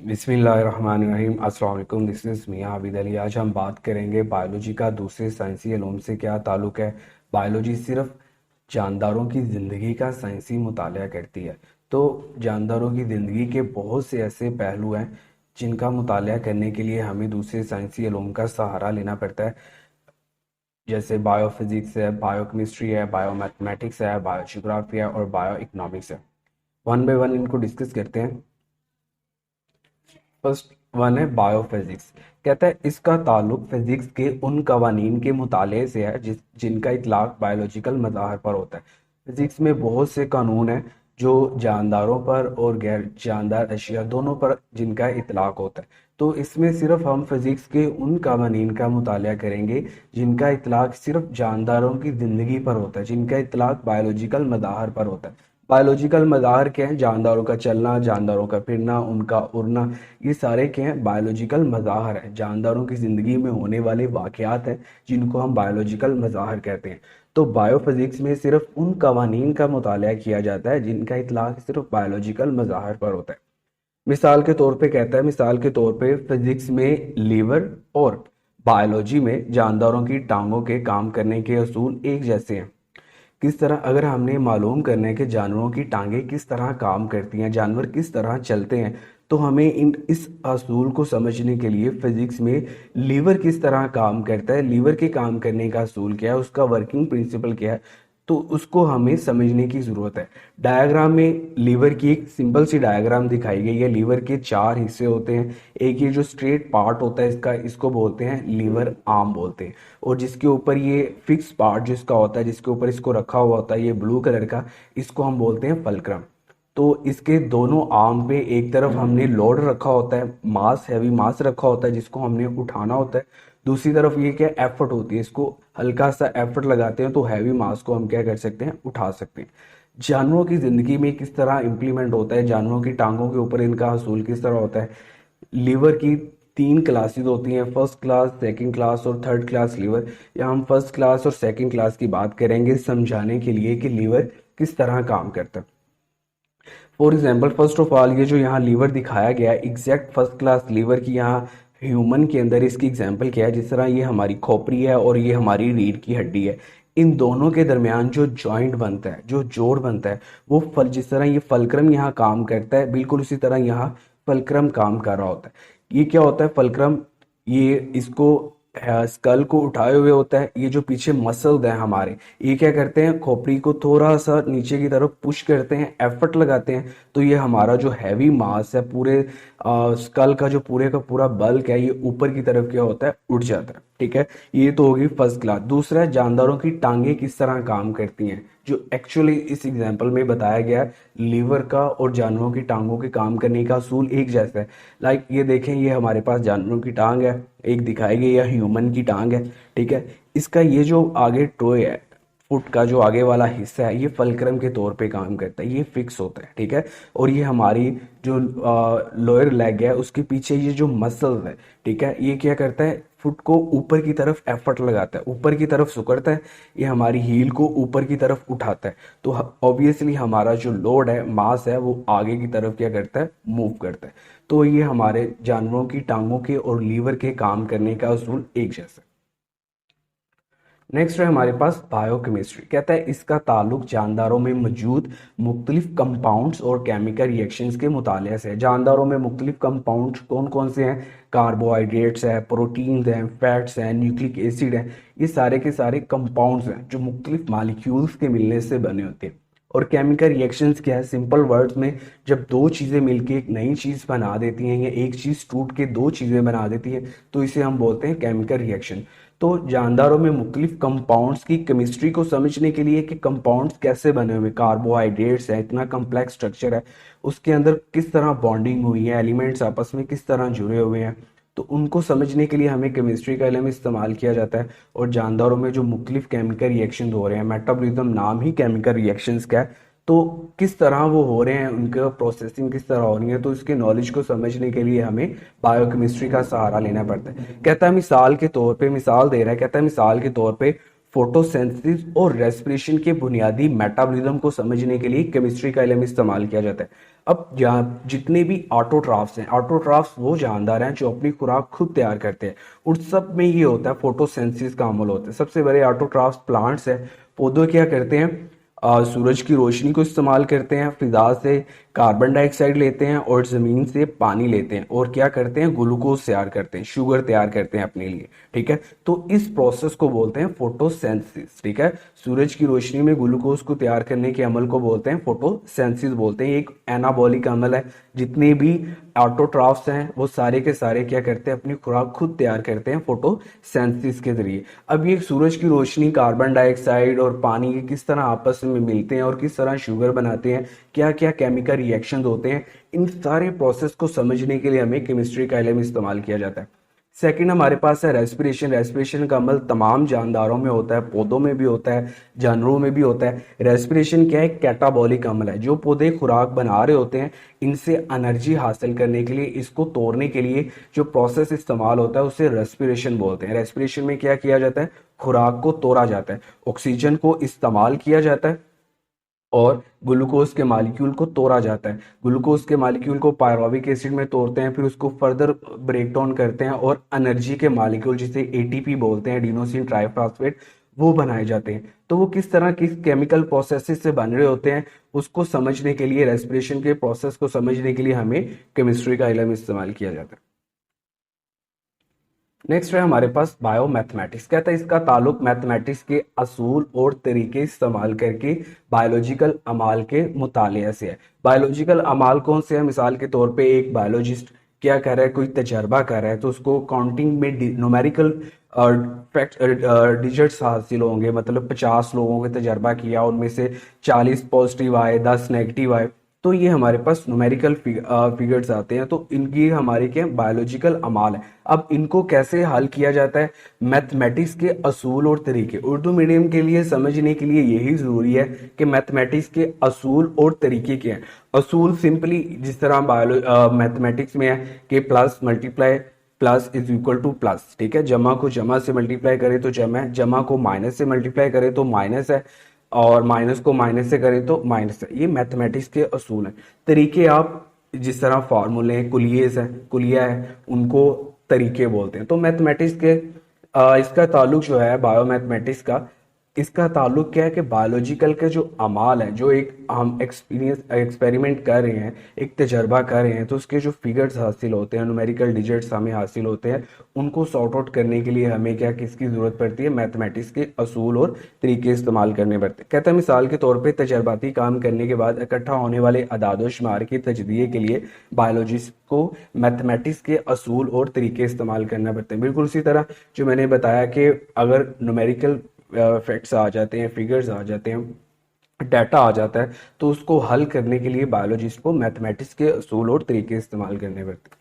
बिस्मिल्लाहिर्रहमानिर्रहीम। अस्सलाम वालेकुम। दिस इज़ मियां आबिद अली। आज हम बात करेंगे बायोलॉजी का दूसरे साइंसी इल्म से क्या ताल्लुक़ है। बायोलॉजी सिर्फ जानदारों की ज़िंदगी का साइंसी मुताला करती है। तो जानदारों की ज़िंदगी के बहुत से ऐसे पहलू हैं जिनका मुताला करने के लिए हमें दूसरे साइंसी इल्म का सहारा लेना पड़ता है, जैसे बायोफिज़िक्स है, बायोकेमिस्ट्री है, बायोमैथमेटिक्स है, बायोजियोग्राफी है और बायो इकनॉमिक्स है। वन बाय वन इनको डिस्कस करते हैं। फर्स्ट वन है बायोफिजिक्स। कहता है इसका ताल्लुक फिजिक्स के उन कवानीन के मुताले से है जिनका इतलाक बायोलॉजिकल मज़ाहर पर होता है। फिजिक्स में बहुत से कानून हैं जो जानदारों पर और गैर जानदार अशिया दोनों पर जिनका इतलाक होता है। तो इसमें सिर्फ हम फिजिक्स के उन कवानीन का मुताला करेंगे जिनका इतलाक सिर्फ जानदारों की ज़िंदगी पर होता है, जिनका इतलाक बायोलॉजिकल मज़ाहर पर होता है। बायोलॉजिकल मज़ाहर क्या है? जानदारों का चलना, जानदारों का फिरना, उनका उड़ना, ये सारे क्या हैं? बायोलॉजिकल मज़ाहर हैं। जानदारों की ज़िंदगी में होने वाले वाक़यात हैं जिनको हम बायोलॉजिकल मज़ाहर कहते हैं। तो बायोफिज़िक्स में सिर्फ उन कवानीन का मुताला किया जाता है जिनका इतलाक़ सिर्फ बायोलॉजिकल मज़ाहर पर होता है। मिसाल के तौर पे कहता है, मिसाल के तौर पे फिज़िक्स में लीवर और बायोलॉजी में जानदारों की टांगों के काम करने के असूल एक जैसे हैं। किस तरह, अगर हमने मालूम करना है कि जानवरों की टांगें किस तरह काम करती हैं, जानवर किस तरह चलते हैं, तो हमें इस असूल को समझने के लिए फिजिक्स में लीवर किस तरह काम करता है, लीवर के काम करने का असूल क्या है, उसका वर्किंग प्रिंसिपल क्या है, तो उसको हमें समझने की ज़रूरत है। डायग्राम में लीवर की एक सिंपल सी डायग्राम दिखाई गई है। लीवर के चार हिस्से होते हैं। एक ये जो स्ट्रेट पार्ट होता है इसका, इसको बोलते हैं लीवर आर्म बोलते हैं। और जिसके ऊपर ये फिक्स पार्ट जिसका होता है, जिसके ऊपर इसको रखा हुआ होता है, ये ब्लू कलर का, इसको हम बोलते हैं फलक्रम। तो इसके दोनों आर्म पे एक तरफ हमने लोड रखा होता है, मास, हैवी मास रखा होता है जिसको हमने उठाना होता है। दूसरी तरफ ये क्या एफर्ट होती है, इसको हल्का सा एफर्ट लगाते हैं तो हैवी मास को हम क्या कर सकते हैं, उठा सकते हैं। जानवरों की ज़िंदगी में किस तरह इम्प्लीमेंट होता है, जानवरों की टांगों के ऊपर इनका हसूल किस तरह होता है। लीवर की तीन क्लासेस होती हैं, फर्स्ट क्लास, सेकंड क्लास और थर्ड क्लास लीवर। यहाँ हम फर्स्ट क्लास और सेकंड क्लास की बात करेंगे समझाने के लिए कि लीवर किस तरह काम करता है। For example, first of all ये जो यहाँ लीवर दिखाया गया है, एग्जैक्ट फर्स्ट क्लास लीवर की यहाँ ह्यूमन के अंदर इसकी एग्जाम्पल क्या है। जिस तरह ये हमारी खोपड़ी है और ये हमारी रीढ़ की हड्डी है, इन दोनों के दरमियान जो जॉइंट बनता है, जो जोड़ बनता है, वो फल, जिस तरह ये फलक्रम यहाँ काम करता है, बिल्कुल उसी तरह यहाँ फलक्रम काम कर रहा होता है। ये क्या होता है फलक्रम? ये इसको स्कल को उठाए हुए होता है। ये जो पीछे मसल्स हैं हमारे, ये क्या करते हैं, खोपड़ी को थोड़ा सा नीचे की तरफ पुश करते हैं, एफर्ट लगाते हैं, तो ये हमारा जो हैवी मास है, पूरे स्कल का जो पूरे का पूरा बल्क है, ये ऊपर की तरफ क्या होता है, उठ जाता है। ठीक है, ये तो होगी फर्स्ट क्लास। दूसरा है जानदारों की टांगे किस तरह काम करती हैं, जो एक्चुअली इस एग्जाम्पल में बताया गया है। लीवर का और जानवरों की टांगों के काम करने का असूल एक जैसा है। लाइक ये देखें, ये हमारे पास जानवरों की टांग है, एक दिखाई गई है ह्यूमन की टांग है। ठीक है, इसका ये जो आगे टोए है, फुट का जो आगे वाला हिस्सा है, ये फलक्रम के तौर पे काम करता है, ये फिक्स होता है। ठीक है, और ये हमारी जो लोअर लेग है, उसके पीछे ये जो मसल है, ठीक है, ये क्या करता है, फुट को ऊपर की तरफ एफर्ट लगाता है, ऊपर की तरफ सुकड़ता है, ये हमारी हील को ऊपर की तरफ उठाता है। तो ऑब्वियसली हमारा जो लोड है, मास है, वो आगे की तरफ क्या करता है, मूव करता है। तो ये हमारे जानवरों की टांगों के और लीवर के काम करने का असूल एक जैसा है। नेक्स्ट है हमारे पास बायोकेमिस्ट्री। कहता है इसका ताल्लुक जानदारों में मौजूद मुख्तलिफ कंपाउंड्स और केमिकल रिएक्शंस के मुताले से है। जानदारों में मुख्तलिफ कंपाउंड्स कौन कौन से हैं? कार्बोहाइड्रेट्स हैं, प्रोटीन्स हैं, फैट्स हैं, न्यूक्लिक एसिड हैं। ये सारे के सारे कंपाउंड्स हैं जो मुख्तलिफ मालिक्यूल्स के मिलने से बने होते हैं। और केमिकल रिएक्शंस क्या है? सिंपल वर्ड्स में, जब दो चीज़ें मिलकर एक नई चीज़ बना देती हैं या एक चीज़ टूट के दो चीज़ें बना देती है, तो इसे हम बोलते हैं केमिकल रिएक्शन। तो जानदारों में मुख्तलिफ कंपाउंड्स की केमिस्ट्री को समझने के लिए कि कंपाउंड्स कैसे बने हुए, कार्बोहाइड्रेट्स है, इतना कम्प्लेक्स स्ट्रक्चर है, उसके अंदर किस तरह बॉन्डिंग हुई है, एलिमेंट्स आपस में किस तरह जुड़े हुए हैं, तो उनको समझने के लिए हमें केमिस्ट्री का इल्म इस्तेमाल किया जाता है। और जानदारों में जो मुख्तलिफ केमिकल रिएक्शन हो रहे हैं, मेटाबॉलिज्म नाम ही केमिकल रिएक्शंस का है, तो किस तरह वो हो रहे हैं, उनका प्रोसेसिंग किस तरह हो रही है, तो इसके नॉलेज को समझने के लिए हमें बायोकेमिस्ट्री का सहारा लेना पड़ता है। कहता है मिसाल के तौर पे, मिसाल दे रहा है, कहता है मिसाल के तौर पे फोटोसिंथेसिस और रेस्पिरेशन के बुनियादी मेटाबॉलिज्म को समझने के लिए केमिस्ट्री का इल्म इस्तेमाल किया जाता है। अब जहाँ जितने भी ऑटोट्राफ्स हैं, ऑटोट्राफ्स वो जानदार हैं जो अपनी खुराक खुद तैयार करते हैं। उन सब में ये होता है फोटोसिंथेसिस का अमल होता है। सबसे बड़े ऑटोट्राफ्स प्लांट्स हैं। पौधे क्या करते हैं, सूरज की रोशनी को इस्तेमाल करते हैं, फिजा से कार्बन डाइऑक्साइड लेते हैं और जमीन से पानी लेते हैं और क्या करते हैं, ग्लूकोज तैयार करते हैं, शुगर तैयार करते हैं अपने लिए। ठीक है, तो इस प्रोसेस को बोलते हैं फोटोसिंथेसिस। ठीक है, सूरज की रोशनी में ग्लूकोज को तैयार करने के अमल को बोलते हैं फोटोसिंथेसिस बोलते हैं। एक एनाबॉलिक अमल है। जितने भी ऑटोट्राफ्स हैं वो सारे के सारे क्या करते हैं, अपनी खुराक खुद तैयार करते हैं फोटोसिंथेसिस के जरिए। अब ये सूरज की रोशनी, कार्बन डाइऑक्साइड और पानी के किस तरह आपस में मिलते हैं और किस तरह शुगर बनाते हैं, क्या क्या केमिकल रिएक्शंस होते हैं, इन सारे प्रोसेस को समझने के लिए हमें केमिस्ट्री का इल्म इस्तेमाल किया जाता है। सेकंड हमारे पास है रेस्पिरेशन। रेस्पिरेशन का अमल तमाम जानदारों में होता है, पौधों में भी होता है, जानवरों में भी होता है। रेस्पिरेशन क्या है, कैटाबॉलिक अमल है। जो पौधे खुराक बना रहे होते हैं, इनसे एनर्जी हासिल करने के लिए, इसको तोड़ने के लिए जो प्रोसेस इस्तेमाल होता है उसे रेस्पिरेशन बोलते हैं। रेस्पिरेशन में क्या किया जाता है, खुराक को तोड़ा जाता है, ऑक्सीजन को इस्तेमाल किया जाता है और ग्लूकोज के मालिक्यूल को तोड़ा जाता है। ग्लूकोज के मालिक्यूल को पायरुविक एसिड में तोड़ते हैं, फिर उसको फर्दर ब्रेक डाउन करते हैं और एनर्जी के मालिक्यूल जिसे एटीपी बोलते हैं, एडिनोसिन ट्राइफॉस्फेट, वो बनाए जाते हैं। तो वो किस तरह किस केमिकल प्रोसेसेस से बन रहे होते हैं उसको समझने के लिए, रेस्पिरेशन के प्रोसेस को समझने के लिए हमें केमिस्ट्री का इल्म इस्तेमाल किया जाता है। नेक्स्ट है हमारे पास बायोमैथमेटिक्स। कहता है इसका ताल्लुक मैथमेटिक्स के असूल और तरीके इस्तेमाल करके बायोलॉजिकल अमाल के मुताले से है। बायोलॉजिकल अमाल कौन से है, मिसाल के तौर पे एक बायोलॉजिस्ट क्या कर रहा है, कोई तजर्बा कर रहा है, तो उसको काउंटिंग में न्यूमेरिकल फैक्ट डिजिट्स हासिल होंगे। मतलब 50 लोगों के तजर्बा किया, उनमें से 40 पॉजिटिव आए, 10 नेगेटिव आए, तो ये हमारे पास न्यूमेरिकल फिगर्स आते हैं। तो इनकी हमारे क्या बायोलॉजिकल अमाल है। अब इनको कैसे हल किया जाता है, मैथमेटिक्स के असूल और तरीके। उर्दू मीडियम के लिए समझने के लिए यही जरूरी है कि मैथमेटिक्स के असूल और तरीके क्या हैं। असूल सिंपली जिस तरह मैथमेटिक्स में है कि plus multiply plus is equal two plus. ठीक है, जमा को जमा से मल्टीप्लाई करें तो जमा है, जमा को माइनस से मल्टीप्लाई करें तो माइनस है, और माइनस को माइनस से करें तो माइनस है। ये मैथमेटिक्स के असूल हैं। तरीके आप जिस तरह फार्मूले हैं, कुलियेस है, कुलिया है, उनको तरीके बोलते हैं। तो मैथमेटिक्स के इसका ताल्लुक जो है बायोमैथमेटिक्स का, इसका ताल्लुक क्या है कि बायोलॉजिकल के जो अमाल है, जो एक हम एक्सपेरिमेंट कर रहे हैं, एक तजर्बा कर रहे हैं, तो उसके जो फिगर्स हासिल होते हैं, न्यूमेरिकल डिजिट्स हमें हासिल होते हैं, उनको सॉर्ट आउट करने के लिए हमें क्या किसकी जरूरत पड़ती है, मैथमेटिक्स के असूल और तरीके इस्तेमाल करने पड़ते हैं। कहता है मिसाल के तौर पर तजर्बाती काम करने के बाद इकट्ठा होने वाले अदाद शुमार की तजदिये के लिए बायोलॉजिस्ट को मैथमेटिक्स के असूल और तरीके इस्तेमाल करना पड़ते हैं। बिल्कुल उसी तरह जो मैंने बताया कि अगर न्यूमेरिकल फैक्ट्स आ जाते हैं, फिगर्स आ जाते हैं, डाटा आ जाता है, तो उसको हल करने के लिए बायोलॉजिस्ट को मैथमेटिक्स के असूल और तरीके इस्तेमाल करने पड़ते हैं।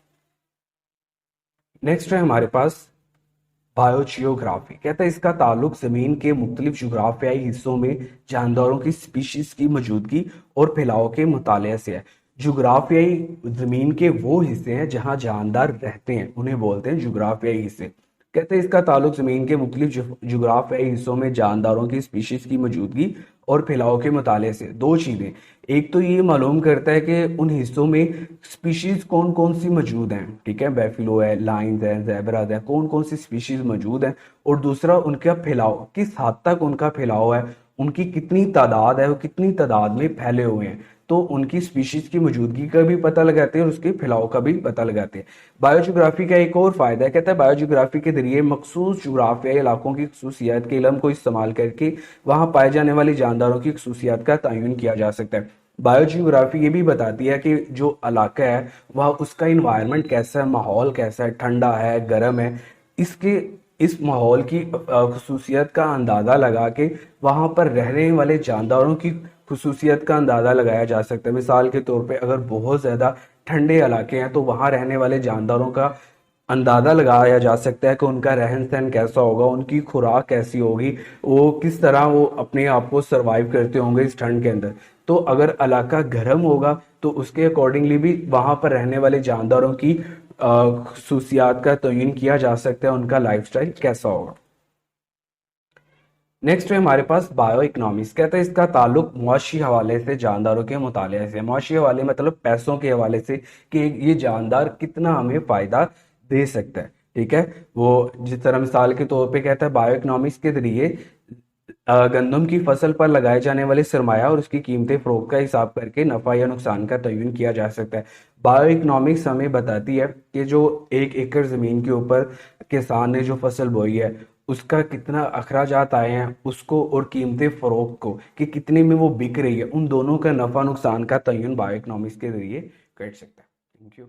नेक्स्ट है हमारे पास बायोजियोग्राफी। कहता है इसका ताल्लुक जमीन के मुख्तलिफ जोग्राफियाई हिस्सों में जानदारों की स्पीशीज की मौजूदगी और फैलाव के मुताले से है। जोग्राफियाई जमीन के वो हिस्से हैं जहां जानदार रहते हैं, उन्हें बोलते हैं जोग्राफियाई हिस्से। कहते हैं इसका ताल्लुक जमीन के मुख्तलिफ जोग्राफियाई हिस्सों में जानदारों की स्पीशीज की मौजूदगी और फैलाव के मुताले से। दो चीजें, एक तो ये मालूम करता है कि उन हिस्सों में स्पीशीज कौन कौन सी मौजूद हैं, ठीक है, बैफिलो है, लाइन्स है, ज़ेब्रास है, कौन कौन सी स्पीशीज मौजूद हैं, और दूसरा उनका फैलाव, किस हद तक उनका फैलाव है, उनकी कितनी तादाद है, वो कितनी तादाद में फैले हुए हैं। तो उनकी स्पीशीज की मौजूदगी का भी पता लगाते हैं और उसके फैलाव का भी पता लगाते हैं। बायोजियोग्राफी का एक और फायदा है, कहता है बायोजियोग्राफी के जरिए मखसूस जोग्राफियाई इलाकों की खसूसियात के इल्म को इस्तेमाल करके वहां पाए जाने वाले जानदारों की खसूसियात का तयन किया जा सकता है। बायोजियोग्राफी ये भी बताती है कि जो इलाका है वह उसका इन्वायरमेंट कैसा है, माहौल कैसा है, ठंडा है, गर्म है, इसके इस माहौल की खसूसियत का अंदाज़ा लगा के वहाँ पर रहने वाले जानदारों की खसूसियत का अंदाज़ा लगाया जा सकता है। मिसाल के तौर पे अगर बहुत ज़्यादा ठंडे इलाके हैं तो वहाँ रहने वाले जानदारों का अंदाज़ा लगाया जा सकता है कि उनका रहन सहन कैसा होगा, उनकी खुराक कैसी होगी, वो किस तरह वो अपने आप को सर्वाइव करते होंगे इस ठंड के अंदर। तो अगर इलाका गर्म होगा तो उसके अकॉर्डिंगली भी वहाँ पर रहने वाले जानदारों की खसूसियात का तयन किया जा सकता है, उनका लाइफस्टाइल कैसा होगा। नेक्स्ट है हमारे पास बायो इकोनॉमिक्स। कहता है इसका ताल्लुक मुआशी हवाले से, जानदारों के मुताले से। मुआशी हवाले मतलब पैसों के हवाले से कि ये जानदार कितना हमें फायदा दे सकता है। ठीक है, वो जिस तरह मिसाल के तौर पे कहता है बायो इकोनॉमिक्स के जरिए गंदम की फसल पर लगाए जाने वाले सरमाया और उसकी कीमतें फरोख्त का हिसाब करके नफा या नुकसान का तयन किया जा सकता है। बायो इकोनॉमिक्स हमें बताती है कि जो 1 एकड़ जमीन के ऊपर किसान ने जो फसल बोई है उसका कितना अखराजात आए हैं उसको, और कीमतें फरोख्त को कि कितने में वो बिक रही है, उन दोनों का नफा नुकसान का तयन बायो इकोनॉमिक्स के जरिए कर सकता है। Thank you.